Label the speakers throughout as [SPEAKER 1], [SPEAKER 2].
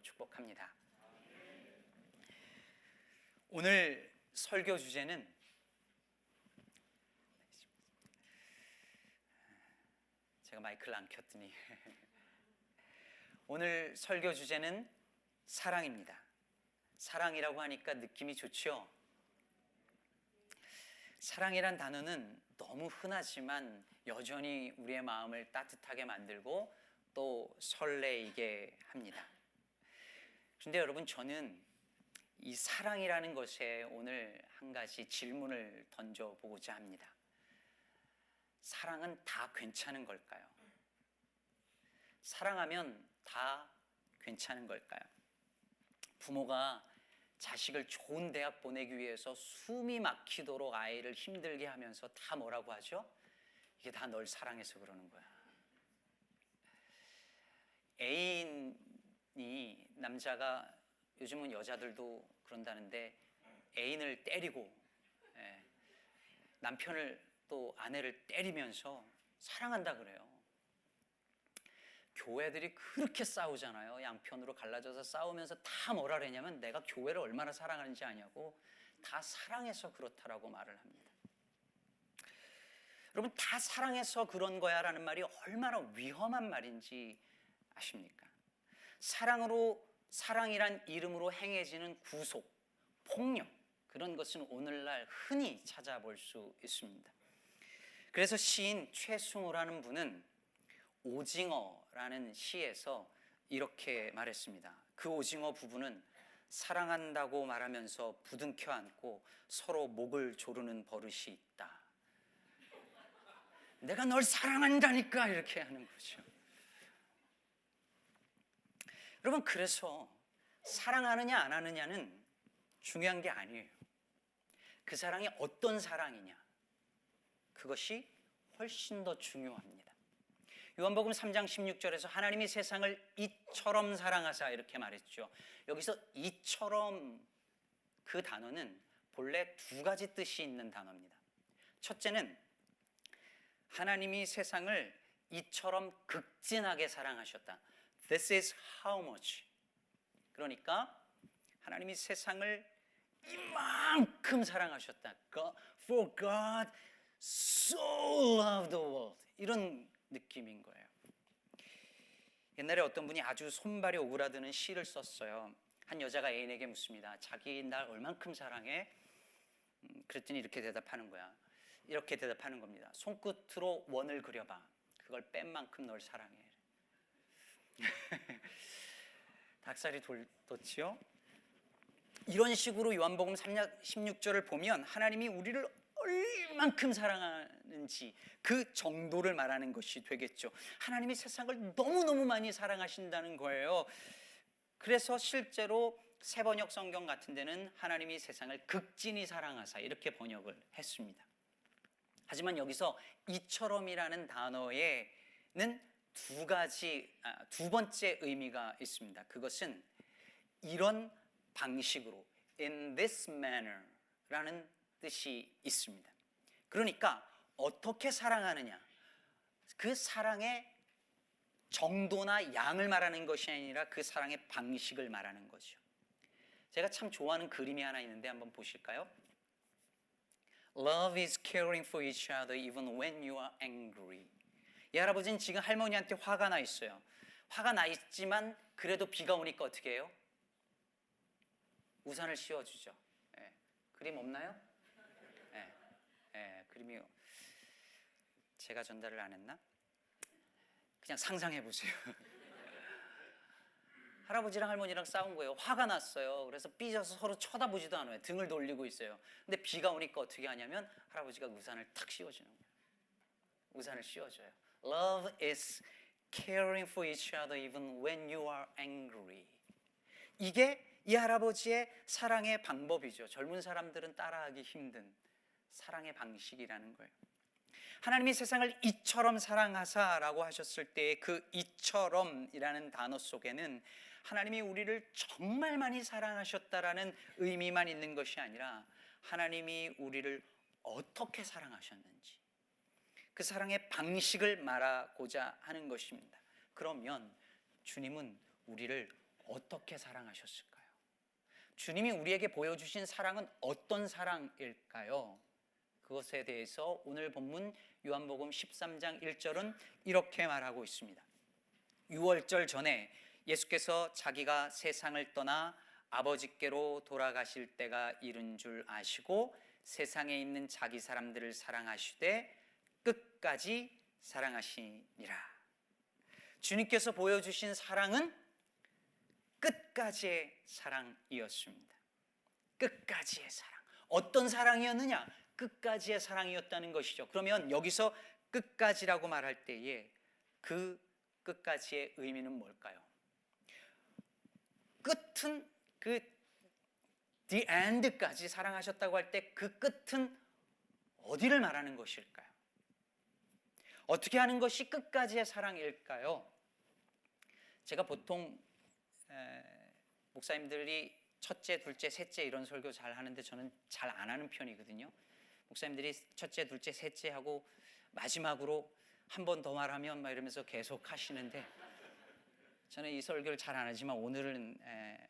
[SPEAKER 1] 축복합니다. 오늘 설교 주제는 제가 마이크를 안 켰더니 오늘 설교 주제는 사랑입니다. 사랑이라고 하니까 느낌이 좋죠? 사랑이란 단어는 너무 흔하지만 여전히 우리의 마음을 따뜻하게 만들고 또 설레이게 합니다. 그런데 여러분, 저는 이 사랑이라는 것에 오늘 한 가지 질문을 던져보고자 합니다. 사랑은 다 괜찮은 걸까요? 사랑하면 다 괜찮은 걸까요? 부모가 자식을 좋은 대학 보내기 위해서 숨이 막히도록 아이를 힘들게 하면서 다 뭐라고 하죠? 이게 다 널 사랑해서 그러는 거야. 애인이, 남자가, 요즘은 여자들도 그런다는데 애인을 때리고 남편을 또 아내를 때리면서 사랑한다 그래요. 교회들이 그렇게 싸우잖아요. 양편으로 갈라져서 싸우면서 다 뭐라 그러냐면 내가 교회를 얼마나 사랑하는지 아냐고, 다 사랑해서 그렇다라고 말을 합니다. 여러분, 다 사랑해서 그런 거야 라는 말이 얼마나 위험한 말인지 아십니까? 사랑이란 이름으로 행해지는 구속, 폭력, 그런 것은 오늘날 흔히 찾아볼 수 있습니다. 그래서 시인 최승호라는 분은 오징어라는 시에서 이렇게 말했습니다. 그 오징어 부부는 사랑한다고 말하면서 부둥켜 안고 서로 목을 조르는 버릇이 있다. 내가 널 사랑한다니까, 이렇게 하는 거죠. 여러분, 그래서 사랑하느냐 안 하느냐는 중요한 게 아니에요. 그 사랑이 어떤 사랑이냐, 그것이 훨씬 더 중요합니다. 요한복음 3장 16절에서 하나님이 세상을 이처럼 사랑하사 이렇게 말했죠. 여기서 이처럼, 그 단어는 본래 두 가지 뜻이 있는 단어입니다. 첫째는 하나님이 세상을 이처럼 극진하게 사랑하셨다. This is how much. 그러니까 하나님이 세상을 이만큼 사랑하셨다. For God so loved the world. 이런 느낌인 거예요. 옛날에 어떤 분이 아주 손발이 오그라드는 시를 썼어요. 한 여자가 애인에게 묻습니다. 자기 날 얼만큼 사랑해? 그랬더니 이렇게 대답하는 거야. 이렇게 대답하는 겁니다. 손끝으로 원을 그려봐. 그걸 뺀 만큼 널 사랑해. 닭살이 돋지요? 이런 식으로 요한복음 3장 16절을 보면 하나님이 우리를 얼만큼 사랑하는지 그 정도를 말하는 것이 되겠죠. 하나님이 세상을 너무너무 많이 사랑하신다는 거예요. 그래서 실제로 새번역 성경 같은 데는 하나님이 세상을 극진히 사랑하사 이렇게 번역을 했습니다. 하지만 여기서 이처럼이라는 단어에는 두 번째 의미가 있습니다. 그것은 이런 방식으로, in this manner 라는 뜻이 있습니다. 그러니까 어떻게 사랑하느냐, 그 사랑의 정도나 양을 말하는 것이 아니라 그 사랑의 방식을 말하는 거죠. 제가 참 좋아하는 그림이 하나 있는데 한번 보실까요? Love is caring for each other even when you are angry. 이 할아버지는 지금 할머니한테 화가 나 있어요. 화가 나 있지만 그래도 비가 오니까 어떻게 해요? 우산을 씌워주죠. 그림 없나요? 그림이 제가 전달을 안 했나? 그냥 상상해 보세요. 할아버지랑 할머니랑 싸운 거예요. 화가 났어요. 그래서 삐져서 서로 쳐다보지도 않아요. 등을 돌리고 있어요. 근데 비가 오니까 어떻게 하냐면 할아버지가 우산을 탁 씌워주는 거예요. 우산을 씌워줘요. Love is caring for each other even when you are angry. 이게 이 할아버지의 사랑의 방법이죠. 젊은 사람들은 따라하기 힘든 사랑의 방식이라는 거예요. 하나님이 세상을 이처럼 사랑하사라고 하셨을 때 그 이처럼이라는 단어 속에는 하나님이 우리를 정말 많이 사랑하셨다라는 의미만 있는 것이 아니라 하나님이 우리를 어떻게 사랑하셨는지, 그 사랑의 방식을 말하고자 하는 것입니다. 그러면 주님은 우리를 어떻게 사랑하셨을까요? 주님이 우리에게 보여주신 사랑은 어떤 사랑일까요? 그것에 대해서 오늘 본문 요한복음 13장 1절은 이렇게 말하고 있습니다. 유월절 전에 예수께서 자기가 세상을 떠나 아버지께로 돌아가실 때가 이른 줄 아시고 세상에 있는 자기 사람들을 사랑하시되 끝까지 사랑하시니라. 주님께서 보여주신 사랑은 끝까지의 사랑이었습니다. 끝까지의 사랑. 어떤 사랑이었느냐? 끝까지의 사랑이었다는 것이죠. 그러면 여기서 끝까지라고 말할 때에 그 끝까지의 의미는 뭘까요? 끝은 그 the end까지 사랑하셨다고 할 때 그 끝은 어디를 말하는 것일까요? 어떻게 하는 것이 끝까지의 사랑일까요? 제가 보통 목사님들이 첫째, 둘째, 셋째 이런 설교 잘 하는데 저는 잘 안 하는 편이거든요. 목사님들이 첫째, 둘째, 셋째 하고 마지막으로 한 번 더 말하면 막 이러면서 계속 하시는데 저는 이 설교를 잘 안 하지만 오늘은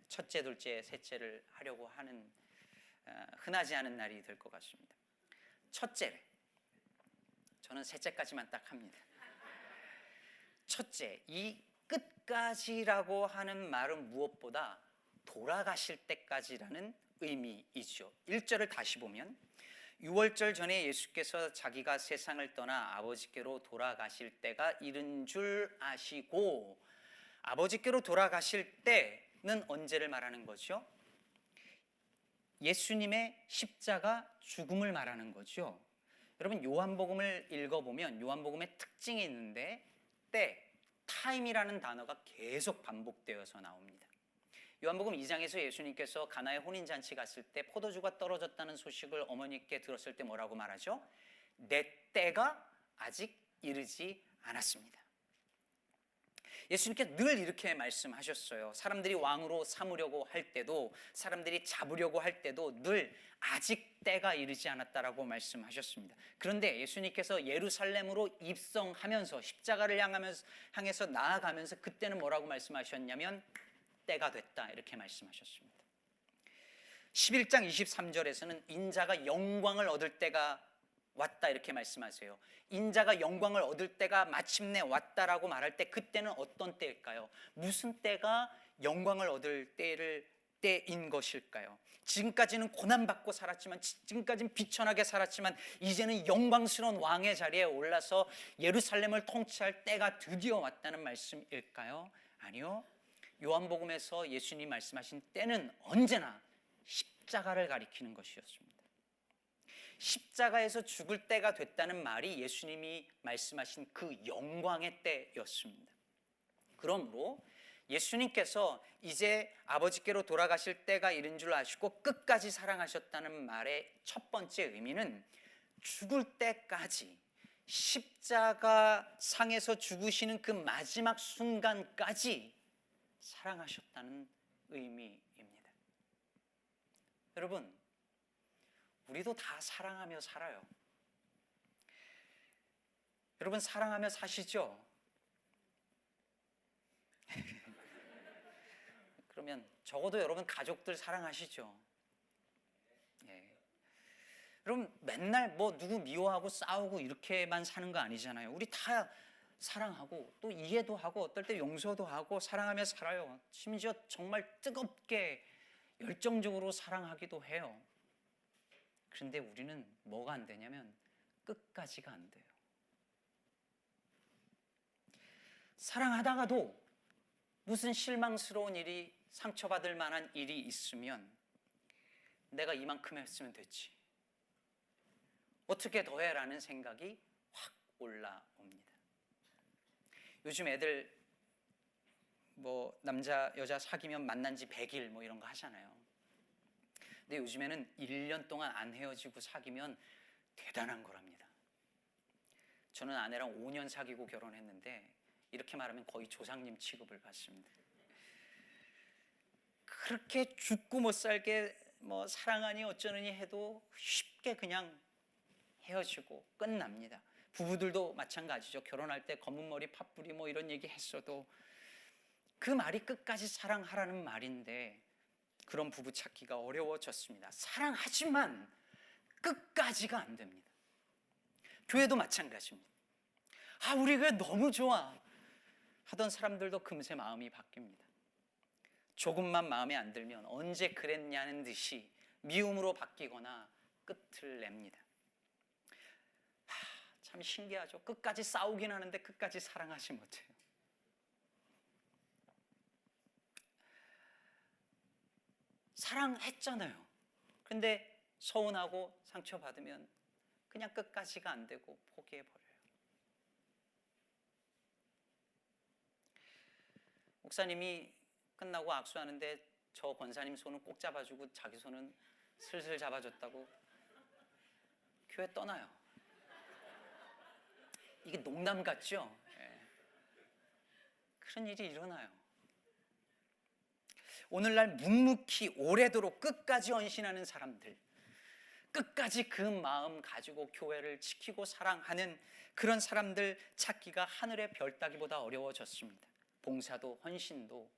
[SPEAKER 1] 첫째, 둘째, 셋째를 하려고 하는 흔하지 않은 날이 될 것 같습니다. 첫째, 저는 셋째까지만 딱 합니다. 첫째, 이 끝까지라고 하는 말은 무엇보다 돌아가실 때까지라는 의미이죠. 1절을 다시 보면 유월절 전에 예수께서 자기가 세상을 떠나 아버지께로 돌아가실 때가 이른 줄 아시고, 아버지께로 돌아가실 때는 언제를 말하는 거죠? 예수님의 십자가 죽음을 말하는 거죠. 여러분 요한복음을 읽어보면 요한복음의 특징이 있는데 때, 타임이라는 단어가 계속 반복되어서 나옵니다. 요한복음 2장에서 예수님께서 가나의 혼인잔치 갔을 때 포도주가 떨어졌다는 소식을 어머니께 들었을 때 뭐라고 말하죠? 내 때가 아직 이르지 않았습니다. 예수님께 늘 이렇게 말씀하셨어요. 사람들이 왕으로 삼으려고 할 때도, 사람들이 잡으려고 할 때도 늘 아직 때가 이르지 않았다라고 말씀하셨습니다. 그런데 예수님께서 예루살렘으로 입성하면서 십자가를 향해서 나아가면서 그때는 뭐라고 말씀하셨냐면 때가 됐다 이렇게 말씀하셨습니다. 11장 23절에서는 인자가 영광을 얻을 때가 왔다 이렇게 말씀하세요. 인자가 영광을 얻을 때가 마침내 왔다라고 말할 때 그때는 어떤 때일까요? 무슨 때가 영광을 얻을 때인 것일까요? 지금까지는 고난받고 살았지만, 지금까지는 비천하게 살았지만 이제는 영광스러운 왕의 자리에 올라서 예루살렘을 통치할 때가 드디어 왔다는 말씀일까요? 아니요. 요한복음에서 예수님이 말씀하신 때는 언제나 십자가를 가리키는 것이었습니다. 십자가에서 죽을 때가 됐다는 말이 예수님이 말씀하신 그 영광의 때였습니다. 그러므로 예수님께서 이제 아버지께로 돌아가실 때가 이른 줄 아시고 끝까지 사랑하셨다는 말의 첫 번째 의미는 죽을 때까지, 십자가 상에서 죽으시는 그 마지막 순간까지 사랑하셨다는 의미입니다. 여러분, 우리도 다 사랑하며 살아요. 여러분 사랑하며 사시죠? 그러면 적어도 여러분 가족들 사랑하시죠? 예. 여러분 맨날 뭐 누구 미워하고 싸우고 이렇게만 사는 거 아니잖아요. 우리 다 사랑하고 또 이해도 하고 어떨 때 용서도 하고 사랑하며 살아요. 심지어 정말 뜨겁게 열정적으로 사랑하기도 해요. 그런데 우리는 뭐가 안 되냐면 끝까지가 안 돼요. 사랑하다가도 무슨 실망스러운 일이, 상처받을 만한 일이 있으면 내가 이만큼 했으면 됐지, 어떻게 더해라는 생각이 확 올라옵니다. 요즘 애들 뭐 남자 여자 사귀면 만난 지 100일 뭐 이런 거 하잖아요. 근데 요즘에는 1년 동안 안 헤어지고 사귀면 대단한 거랍니다. 저는 아내랑 5년 사귀고 결혼했는데 이렇게 말하면 거의 조상님 취급을 받습니다. 그렇게 죽고 못 살게 뭐 사랑하니 어쩌느니 해도 쉽게 그냥 헤어지고 끝납니다. 부부들도 마찬가지죠. 결혼할 때 검은 머리 팥뿌리 뭐 이런 얘기 했어도 그 말이 끝까지 사랑하라는 말인데 그런 부부 찾기가 어려워졌습니다. 사랑하지만 끝까지가 안 됩니다. 교회도 마찬가지입니다. 우리 교회 너무 좋아 하던 사람들도 금세 마음이 바뀝니다. 조금만 마음에 안 들면 언제 그랬냐는 듯이 미움으로 바뀌거나 끝을 냅니다. 참 신기하죠. 끝까지 싸우긴 하는데 끝까지 사랑하지 못해요. 사랑했잖아요. 근데 서운하고 상처받으면 그냥 끝까지가 안 되고 포기해버려요. 목사님이 끝나고 악수하는데 저 권사님 손은 꼭 잡아주고 자기 손은 슬슬 잡아줬다고 교회 떠나요. 이게 농담 같죠? 그런 일이 일어나요. 오늘날 묵묵히 오래도록 끝까지 헌신하는 사람들, 끝까지 그 마음 가지고 교회를 지키고 사랑하는 그런 사람들 찾기가 하늘의 별 따기보다 어려워졌습니다. 봉사도 헌신도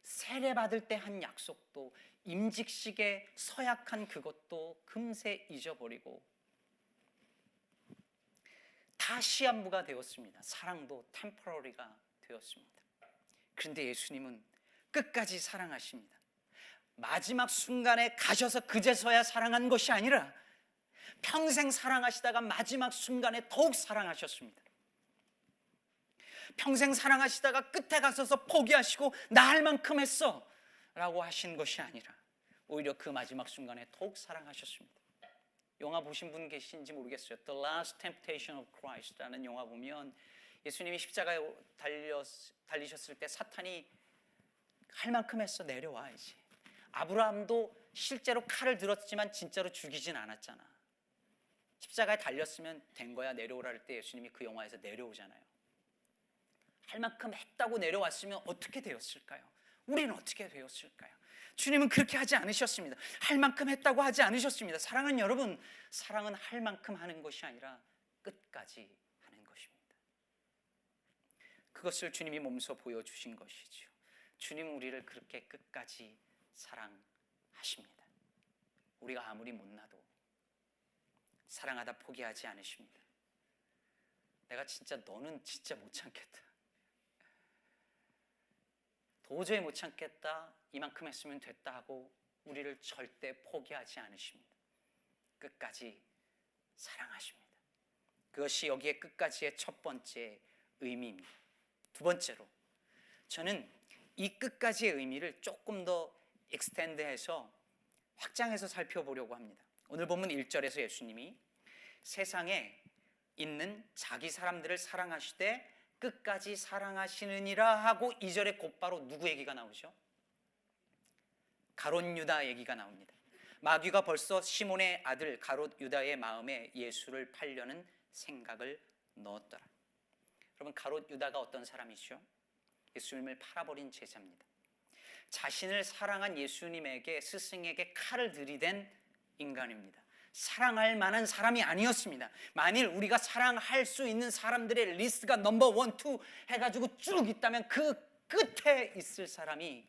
[SPEAKER 1] 세례받을 때 한 약속도 임직식에 서약한 그것도 금세 잊어버리고 다 시한부가 되었습니다. 사랑도 템포러리가 되었습니다. 그런데 예수님은 끝까지 사랑하십니다. 마지막 순간에 가셔서 그제서야 사랑한 것이 아니라 평생 사랑하시다가 마지막 순간에 더욱 사랑하셨습니다. 평생 사랑하시다가 끝에 가서서 포기하시고 나 할 만큼 했어 라고 하신 것이 아니라 오히려 그 마지막 순간에 더욱 사랑하셨습니다. 영화 보신 분 계신지 모르겠어요. The Last Temptation of Christ라는 영화 보면 예수님이 십자가에 달리셨을 때 사탄이 할 만큼 했어, 내려와 이제. 아브라함도 실제로 칼을 들었지만 진짜로 죽이진 않았잖아. 십자가에 달렸으면 된 거야, 내려오라 할 때 예수님이 그 영화에서 내려오잖아요. 할 만큼 했다고 내려왔으면 어떻게 되었을까요? 우리는 어떻게 되었을까요? 주님은 그렇게 하지 않으셨습니다. 할 만큼 했다고 하지 않으셨습니다. 사랑은 여러분, 사랑은 할 만큼 하는 것이 아니라 끝까지 하는 것입니다. 그것을 주님이 몸소 보여주신 것이죠. 주님은 우리를 그렇게 끝까지 사랑하십니다. 우리가 아무리 못나도 사랑하다 포기하지 않으십니다. 내가 진짜 너는 진짜 못 참겠다. 도저히 못 참겠다. 이만큼 했으면 됐다 하고 우리를 절대 포기하지 않으십니다. 끝까지 사랑하십니다. 그것이 여기에 끝까지의 첫 번째 의미입니다. 두 번째로 저는 이 끝까지의 의미를 조금 더 익스텐드해서 확장해서 살펴보려고 합니다. 오늘 본문 1절에서 예수님이 세상에 있는 자기 사람들을 사랑하시되 끝까지 사랑하시느니라 하고 2절에 곧바로 누구 얘기가 나오죠? 가롯 유다 얘기가 나옵니다. 마귀가 벌써 시몬의 아들 가롯 유다의 마음에 예수를 팔려는 생각을 넣었더라. 여러분, 가롯 유다가 어떤 사람이죠? 예수님을 팔아버린 제자입니다. 자신을 사랑한 예수님에게, 스승에게 칼을 들이댄 인간입니다. 사랑할 만한 사람이 아니었습니다. 만일 우리가 사랑할 수 있는 사람들의 리스트가 넘버 1, 2 해가지고 쭉 있다면 그 끝에 있을 사람이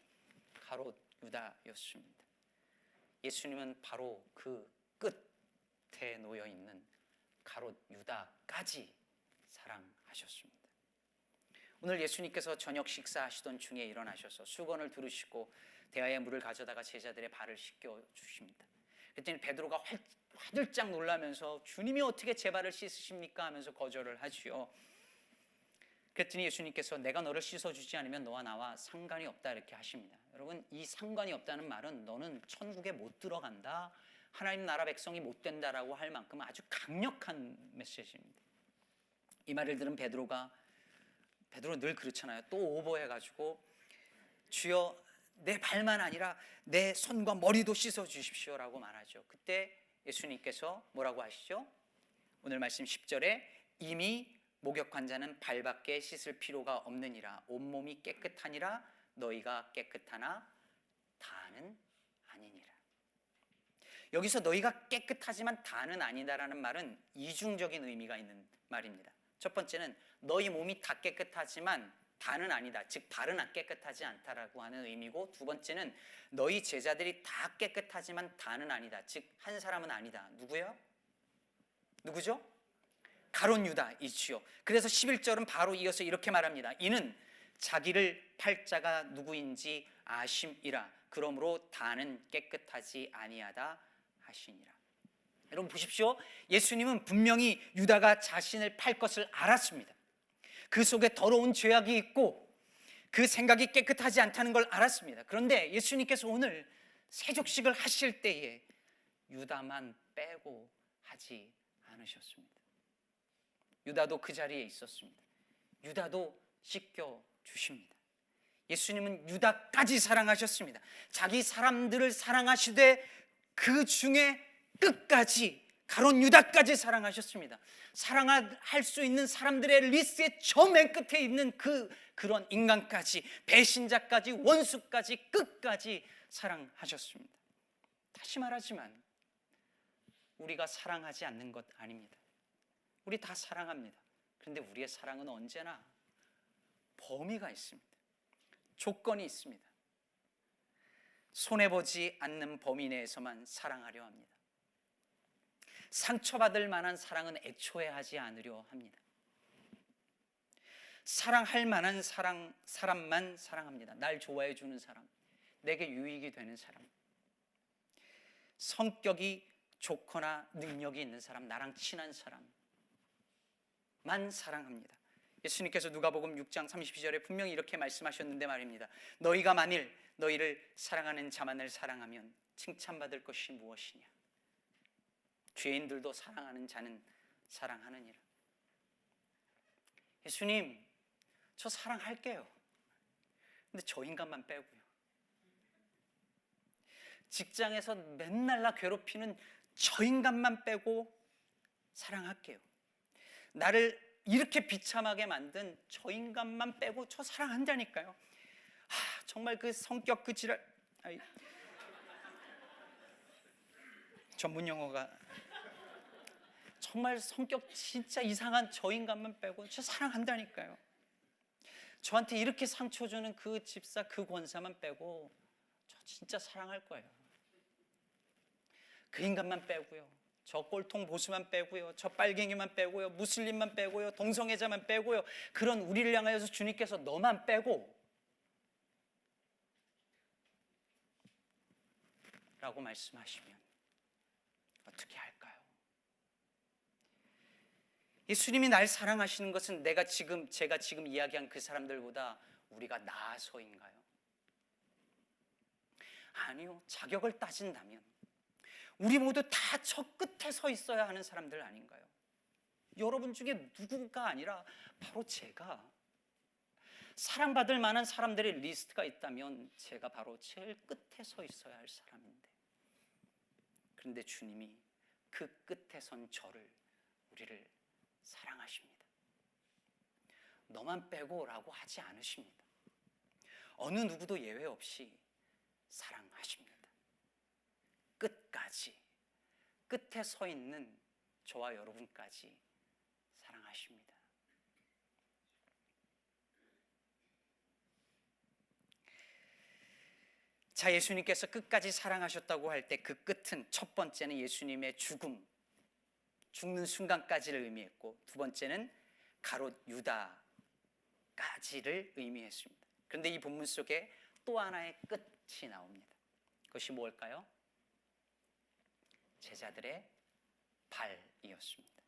[SPEAKER 1] 가롯 유다였습니다. 예수님은 바로 그 끝에 놓여 있는 가롯 유다까지 사랑하셨습니다. 오늘 예수님께서 저녁 식사하시던 중에 일어나셔서 수건을 두르시고 대야에 물을 가져다가 제자들의 발을 씻겨 주십니다. 그랬더니 베드로가 화들짝 놀라면서 주님이 어떻게 제 발을 씻으십니까? 하면서 거절을 하지요. 그랬더니 예수님께서 내가 너를 씻어주지 않으면 너와 나와 상관이 없다 이렇게 하십니다. 여러분, 이 상관이 없다는 말은 너는 천국에 못 들어간다, 하나님 나라 백성이 못 된다라고 할 만큼 아주 강력한 메시지입니다. 이 말을 들은 베드로 늘 그렇잖아요. 또 오버해가지고 주여 내 발만 아니라 내 손과 머리도 씻어 주십시오라고 말하죠. 그때 예수님께서 뭐라고 하시죠? 오늘 말씀 10절에 이미 목욕한 자는 발밖에 씻을 필요가 없느니라 온몸이 깨끗하니라 너희가 깨끗하나 다는 아니니라. 여기서 너희가 깨끗하지만 다는 아니다라는 말은 이중적인 의미가 있는 말입니다. 첫 번째는 너희 몸이 다 깨끗하지만 다는 아니다. 즉 발은 깨끗하지 않다라고 하는 의미고, 두 번째는 너희 제자들이 다 깨끗하지만 다는 아니다. 즉 한 사람은 아니다. 누구요? 누구죠? 가룟 유다이지요. 그래서 11절은 바로 이어서 이렇게 말합니다. 이는 자기를 팔 자가 누구인지 아심이라. 그러므로 다는 깨끗하지 아니하다 하시니라. 여러분 보십시오. 예수님은 분명히 유다가 자신을 팔 것을 알았습니다. 그 속에 더러운 죄악이 있고 그 생각이 깨끗하지 않다는 걸 알았습니다. 그런데 예수님께서 오늘 세족식을 하실 때에 유다만 빼고 하지 않으셨습니다. 유다도 그 자리에 있었습니다. 유다도 씻겨 주십니다. 예수님은 유다까지 사랑하셨습니다. 자기 사람들을 사랑하시되 그 중에 끝까지 가룟 유다까지 사랑하셨습니다. 사랑할 수 있는 사람들의 리스트의 저 맨 끝에 있는 그런 인간까지, 배신자까지, 원수까지, 끝까지 사랑하셨습니다. 다시 말하지만 우리가 사랑하지 않는 것 아닙니다. 우리 다 사랑합니다. 그런데 우리의 사랑은 언제나 범위가 있습니다. 조건이 있습니다. 손해보지 않는 범위 내에서만 사랑하려 합니다. 상처받을 만한 사랑은 애초에 하지 않으려 합니다. 사랑할 만한 사람만 사랑합니다. 날 좋아해 주는 사람, 내게 유익이 되는 사람, 성격이 좋거나 능력이 있는 사람, 나랑 친한 사람만 사랑합니다. 예수님께서 누가복음 6장 32절에 분명히 이렇게 말씀하셨는데 말입니다. 너희가 만일 너희를 사랑하는 자만을 사랑하면 칭찬받을 것이 무엇이냐? 죄인들도 사랑하는 자는 사랑하느니라. 예수님, 저 사랑할게요. 근데 저 인간만 빼고요. 직장에서 맨날 나 괴롭히는 저 인간만 빼고 사랑할게요. 나를 이렇게 비참하게 만든 저 인간만 빼고 저 사랑한다니까요. 정말 그 성격 그 지랄, 전문 용어가, 정말 성격 진짜 이상한 저 인간만 빼고 저 사랑한다니까요. 저한테 이렇게 상처 주는 그 집사 그 권사만 빼고 저 진짜 사랑할 거예요. 그 인간만 빼고요, 저 꼴통 보수만 빼고요, 저 빨갱이만 빼고요, 무슬림만 빼고요, 동성애자만 빼고요, 그런 우리를 향하여서 주님께서 너만 빼고 라고 말씀하시면 어떻게 할까요? 예수님이 날 사랑하시는 것은 제가 지금 이야기한 그 사람들보다 우리가 나아서인가요? 아니요. 자격을 따진다면 우리 모두 다 저 끝에 서 있어야 하는 사람들 아닌가요? 여러분 중에 누군가 아니라 바로 제가, 사랑받을 만한 사람들의 리스트가 있다면 제가 바로 제일 끝에 서 있어야 할 사람인데, 그런데 주님이 그 끝에 선 우리를 사랑하십니다. 너만 빼고 라고 하지 않으십니다. 어느 누구도 예외 없이 사랑하십니다. 끝까지, 끝에 서 있는 저와 여러분까지 사랑하십니다. 자, 예수님께서 끝까지 사랑하셨다고 할 때 그 끝은, 첫 번째는 예수님의 죽는 순간까지를 의미했고, 두 번째는 가롯 유다까지를 의미했습니다. 그런데 이 본문 속에 또 하나의 끝이 나옵니다. 그것이 뭘까요? 제자들의 발이었습니다.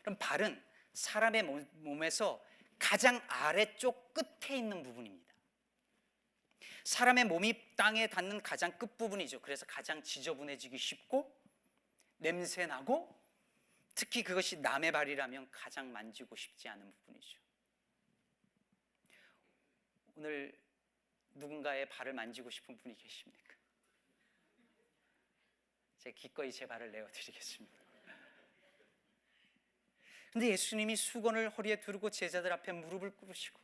[SPEAKER 1] 그럼 발은 사람의 몸에서 가장 아래쪽 끝에 있는 부분입니다. 사람의 몸이 땅에 닿는 가장 끝부분이죠. 그래서 가장 지저분해지기 쉽고 냄새나고, 특히 그것이 남의 발이라면 가장 만지고 싶지 않은 부분이죠. 오늘 누군가의 발을 만지고 싶은 분이 계십니까? 제가 기꺼이 제 발을 내어드리겠습니다. 근데 예수님이 수건을 허리에 두르고 제자들 앞에 무릎을 꿇으시고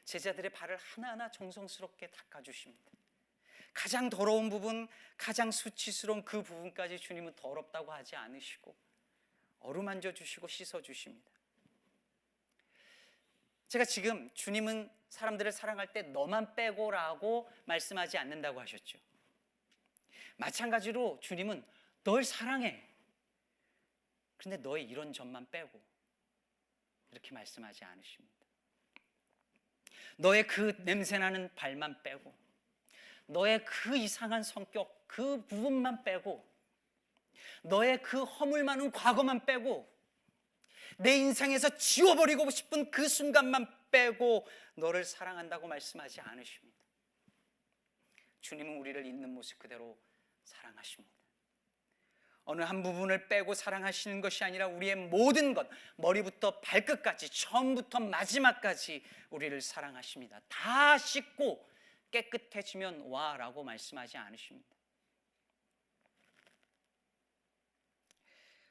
[SPEAKER 1] 제자들의 발을 하나하나 정성스럽게 닦아주십니다. 가장 더러운 부분, 가장 수치스러운 그 부분까지 주님은 더럽다고 하지 않으시고 어루만져 주시고 씻어 주십니다. 제가 지금 주님은 사람들을 사랑할 때 너만 빼고라고 말씀하지 않는다고 하셨죠. 마찬가지로 주님은 널 사랑해. 그런데 너의 이런 점만 빼고 이렇게 말씀하지 않으십니다. 너의 그 냄새나는 발만 빼고, 너의 그 이상한 성격 그 부분만 빼고, 너의 그 허물 많은 과거만 빼고, 내 인생에서 지워버리고 싶은 그 순간만 빼고 너를 사랑한다고 말씀하지 않으십니다. 주님은 우리를 있는 모습 그대로 사랑하십니다. 어느 한 부분을 빼고 사랑하시는 것이 아니라 우리의 모든 것, 머리부터 발끝까지, 처음부터 마지막까지 우리를 사랑하십니다. 다 씻고 깨끗해지면 와라고 말씀하지 않으십니다.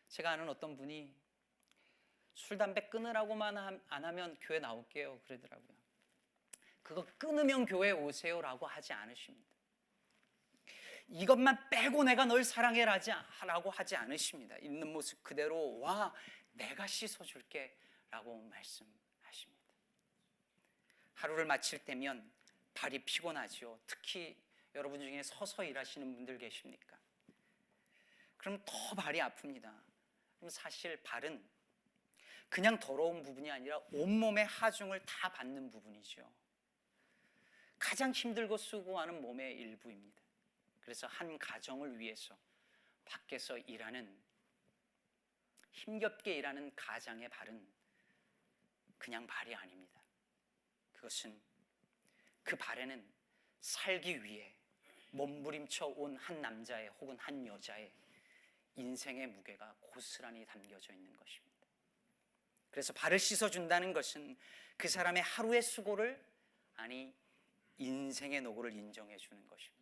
[SPEAKER 1] 제가 아는 어떤 분이 술, 담배 끊으라고만 안 하면 교회 나올게요 그러더라고요. 그거 끊으면 교회 오세요라고 하지 않으십니다. 이것만 빼고 내가 널 사랑해라고 하지 않으십니다. 있는 모습 그대로 와, 내가 씻어줄게 라고 말씀하십니다. 하루를 마칠 때면 발이 피곤하죠. 특히 여러분 중에 서서 일하시는 분들 계십니까? 그럼 더 발이 아픕니다. 그럼 사실 발은 그냥 더러운 부분이 아니라 온몸의 하중을 다 받는 부분이죠. 가장 힘들고 수고하는 몸의 일부입니다. 그래서 한 가정을 위해서 밖에서 일하는, 힘겹게 일하는 가장의 발은 그냥 발이 아닙니다. 그것은 그 발에는 살기 위해 몸부림쳐 온 한 남자의 혹은 한 여자의 인생의 무게가 고스란히 담겨져 있는 것입니다. 그래서 발을 씻어준다는 것은 그 사람의 하루의 수고를, 아니 인생의 노고를 인정해 주는 것입니다.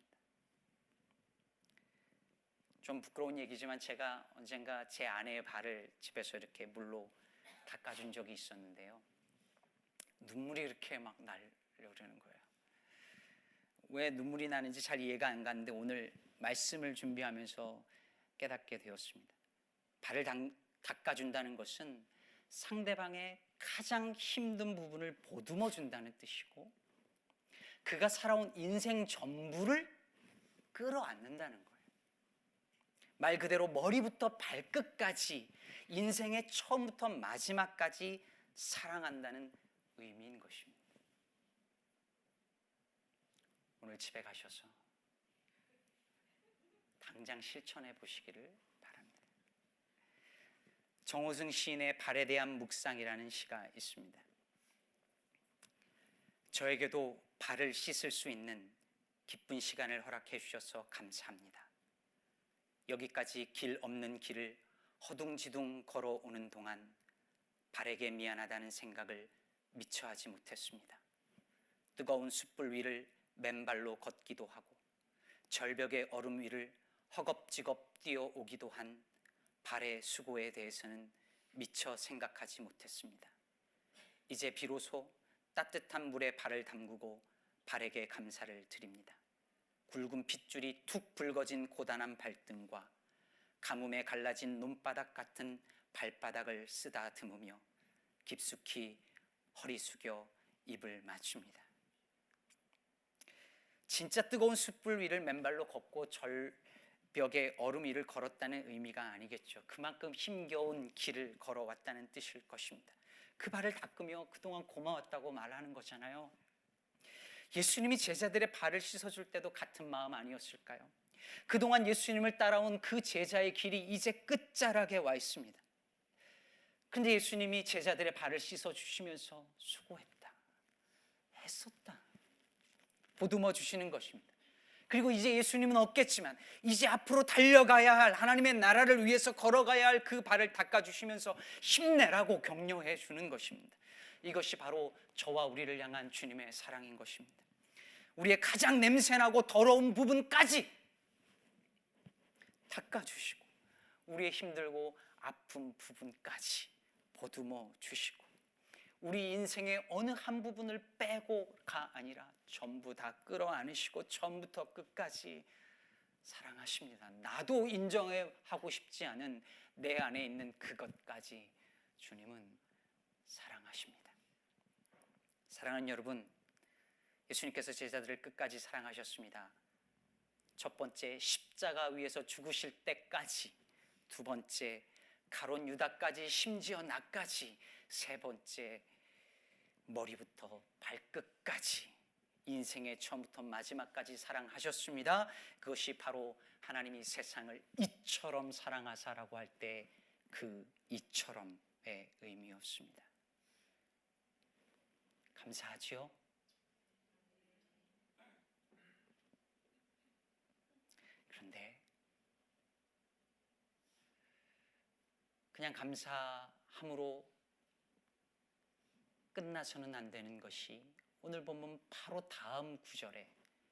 [SPEAKER 1] 좀 부끄러운 얘기지만 제가 언젠가 제 아내의 발을 집에서 이렇게 물로 닦아준 적이 있었는데요. 눈물이 이렇게 막 나려는 거예요. 왜 눈물이 나는지 잘 이해가 안 가는데 오늘 말씀을 준비하면서 깨닫게 되었습니다. 발을 닦아준다는 것은 상대방의 가장 힘든 부분을 보듬어 준다는 뜻이고, 그가 살아온 인생 전부를 끌어안는다는 거예요. 말 그대로 머리부터 발끝까지, 인생의 처음부터 마지막까지 사랑한다는 의미인 것입니다. 오늘 집에 가셔서 당장 실천해 보시기를 바랍니다. 정호승 시인의 발에 대한 묵상이라는 시가 있습니다. 저에게도 발을 씻을 수 있는 기쁜 시간을 허락해 주셔서 감사합니다. 여기까지 길 없는 길을 허둥지둥 걸어오는 동안 발에게 미안하다는 생각을 미처 하지 못했습니다. 뜨거운 숯불 위를 맨발로 걷기도 하고 절벽의 얼음 위를 허겁지겁 뛰어오기도 한 발의 수고에 대해서는 미처 생각하지 못했습니다. 이제 비로소 따뜻한 물에 발을 담그고 발에게 감사를 드립니다. 굵은 핏줄이 툭 붉어진 고단한 발등과 가뭄에 갈라진 논바닥 같은 발바닥을 쓰다듬으며 깊숙이 허리 숙여 입을 맞춥니다. 진짜 뜨거운 숯불 위를 맨발로 걷고 절벽의 얼음 위를 걸었다는 의미가 아니겠죠. 그만큼 힘겨운 길을 걸어왔다는 뜻일 것입니다. 그 발을 닦으며 그동안 고마웠다고 말하는 거잖아요. 예수님이 제자들의 발을 씻어줄 때도 같은 마음 아니었을까요? 그동안 예수님을 따라온 그 제자의 길이 이제 끝자락에 와 있습니다. 근데 예수님이 제자들의 발을 씻어주시면서 수고했다, 애썼다, 보듬어 주시는 것입니다. 그리고 이제 예수님은 없겠지만 이제 앞으로 달려가야 할, 하나님의 나라를 위해서 걸어가야 할 그 발을 닦아주시면서 힘내라고 격려해 주는 것입니다. 이것이 바로 저와 우리를 향한 주님의 사랑인 것입니다. 우리의 가장 냄새나고 더러운 부분까지 닦아주시고 우리의 힘들고 아픈 부분까지 보듬어 주시고 우리 인생의 어느 한 부분을 빼고가 아니라 전부 다 끌어안으시고 처음부터 끝까지 사랑하십니다. 나도 인정하고 싶지 않은 내 안에 있는 그것까지 주님은 사랑하십니다. 사랑하는 여러분, 예수님께서 제자들을 끝까지 사랑하셨습니다. 첫 번째, 십자가 위에서 죽으실 때까지. 두 번째, 가룟 유다까지, 심지어 나까지. 세 번째, 머리부터 발끝까지, 인생의 처음부터 마지막까지 사랑하셨습니다. 그것이 바로 하나님이 세상을 이처럼 사랑하사라고 할 때 그 이처럼의 의미였습니다. 감사하지요? 그런데 그냥 감사함으로 끝나서는 안 되는 것이, 오늘 보면 바로 다음 9절에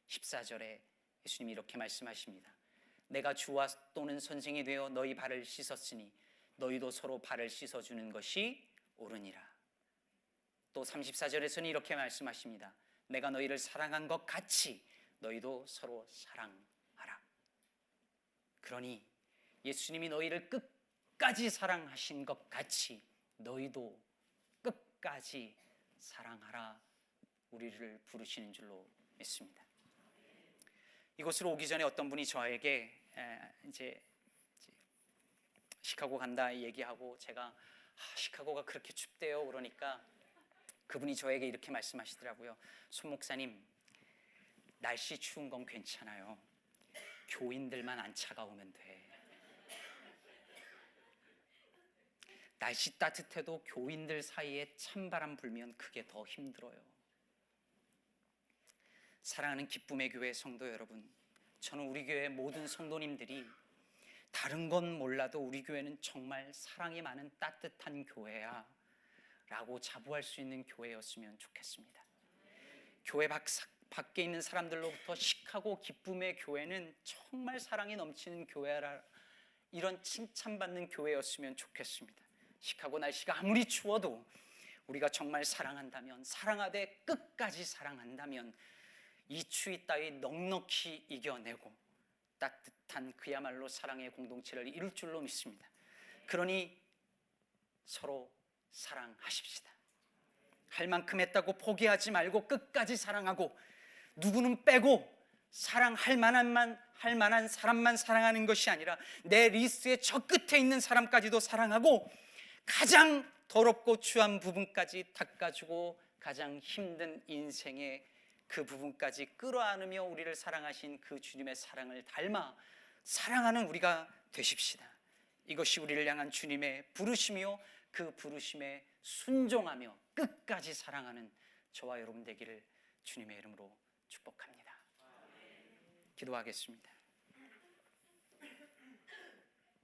[SPEAKER 1] 14절에 예수님이 이렇게 말씀하십니다. 내가 주와 또는 선생이 되어 너희 발을 씻었으니 너희도 서로 발을 씻어주는 것이 옳으니라. 또 34절에서는 이렇게 말씀하십니다. 내가 너희를 사랑한 것 같이 너희도 서로 사랑하라. 그러니 예수님이 너희를 끝까지 사랑하신 것 같이 너희도 끝까지 사랑하라, 우리를 부르시는 줄로 믿습니다. 이곳으로 오기 전에 어떤 분이 저에게 이제 시카고 간다 얘기하고, 제가 시카고가 그렇게 춥대요 그러니까 그분이 저에게 이렇게 말씀하시더라고요. 손 목사님, 날씨 추운 건 괜찮아요. 교인들만 안 차가우면 돼. 날씨 따뜻해도 교인들 사이에 찬바람 불면 그게 더 힘들어요. 사랑하는 기쁨의 교회 성도 여러분, 저는 우리 교회 모든 성도님들이 다른 건 몰라도 우리 교회는 정말 사랑이 많은 따뜻한 교회야 라고 자부할 수 있는 교회였으면 좋겠습니다. 교회 밖에 있는 사람들로부터 시카고 기쁨의 교회는 정말 사랑이 넘치는 교회라, 이런 칭찬받는 교회였으면 좋겠습니다. 시카고 날씨가 아무리 추워도 우리가 정말 사랑한다면, 사랑하되 끝까지 사랑한다면 이 추위 따위 넉넉히 이겨내고 따뜻한 그야말로 사랑의 공동체를 이룰 줄로 믿습니다. 그러니 서로 사랑하십시다. 할 만큼 했다고 포기하지 말고 끝까지 사랑하고, 누구는 빼고 사랑할 만한 사람만 사랑하는 것이 아니라 내 리스트의 저 끝에 있는 사람까지도 사랑하고, 가장 더럽고 추한 부분까지 닦아주고, 가장 힘든 인생의 그 부분까지 끌어안으며 우리를 사랑하신 그 주님의 사랑을 닮아 사랑하는 우리가 되십시다. 이것이 우리를 향한 주님의 부르심이요, 그 부르심에 순종하며 끝까지 사랑하는 저와 여러분 되기를 주님의 이름으로 축복합니다. 기도하겠습니다.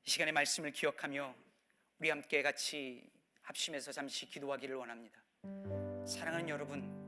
[SPEAKER 1] 이 시간의 말씀을 기억하며 우리 함께 같이 합심해서 잠시 기도하기를 원합니다. 사랑하는 여러분,